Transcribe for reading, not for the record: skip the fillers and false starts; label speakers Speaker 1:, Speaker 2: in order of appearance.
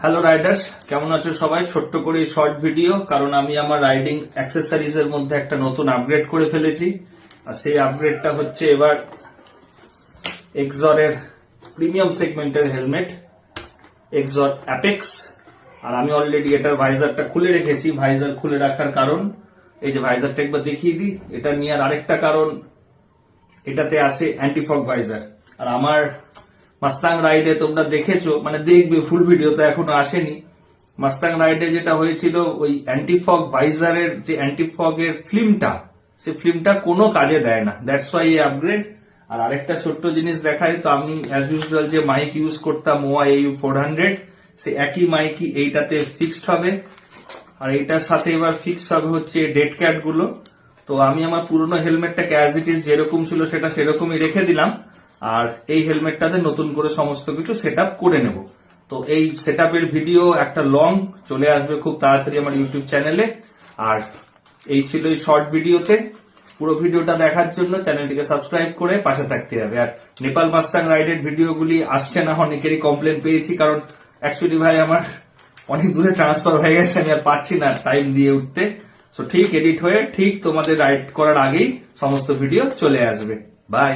Speaker 1: Hello Riders, কেমন আছো সবাই? ছোট্ট করে শর্ট ভিডিও, কারণ আমি আমার রাইডিং অ্যাক্সেসরিজ এর মধ্যে একটা নতুন আপগ্রেড করে ফেলেছি। আর সেই আপগ্রেডটা হচ্ছে এবার এক্সর এর প্রিমিয়াম সেগমেন্টের হেলমেট, এক্সর অ্যাপেক্স। আর আমি অলরেডি এটার ভাইজারটা খুলে রেখেছি। ভাইজার খুলে রাখার কারণ, এই যে ভাইজারটা একবার দেখিয়ে দিই। এটা নিয়ে আরেকটা কারণ, এটাতে আসে অ্যান্টিফগ ভাইজার। আর আমার মাস্তাং রাইডে তোমরা দেখেছো, মানে দেখবে, ফুল ভিডিও তো এখনো আসেনি। মাস্তাং রাইডে যেটা হয়েছিল, ওই অ্যান্টিফগ ভাইজারের যে অ্যান্টিফগ এর ফিল্মটা, সে ফিল্মটা কোনো কাজে দেয় না। দ্যাটস ওয়াই এই আপগ্রেড। আর আরেকটা ছোট্ট জিনিস দেখাই তো, আমি অ্যাজ ইউজুয়াল যে মাইক ইউজ করতাম ওয়া AU 400, সে একই মাইকই এইটাতে ফিক্সড হবে। আর এইটার সাথে এবার ফিক্সড হবে হচ্ছে ডেড ক্যাট গুলো। তো আমি আমার পুরনো হেলমেটটাকে অ্যাজ ইট ইজ যেরকম ছিল সেটা সেরকমই রেখে দিলাম। আর এই হেলমেটটাতে নতুন করে সমস্ত কিছু সেট করে নেব। তো এই সেট ভিডিও একটা লং চলে আসবে খুব তাড়াতাড়ি আমার ইউটিউব চ্যানেলে। আর এই ছিল এই শর্ট ভিডিওতে। পুরো ভিডিওটা দেখার জন্য চ্যানেলটিকে সাবস্ক্রাইব করে পাশে থাকতে হবে। আর নেপাল মাস্তাং রাইডের ভিডিওগুলি আসছে না, অনেকেরই কমপ্লেন পেয়েছি, কারণ অ্যাকচুয়ালি ভাই আমার অনেক দূরে ট্রান্সফার হয়ে গেছে, আমি আর পাচ্ছি না টাইম দিয়ে উঠতে। সো ঠিক এডিট হয়ে ঠিক তোমাদের রাইড করার আগেই সমস্ত ভিডিও চলে আসবে। বাই।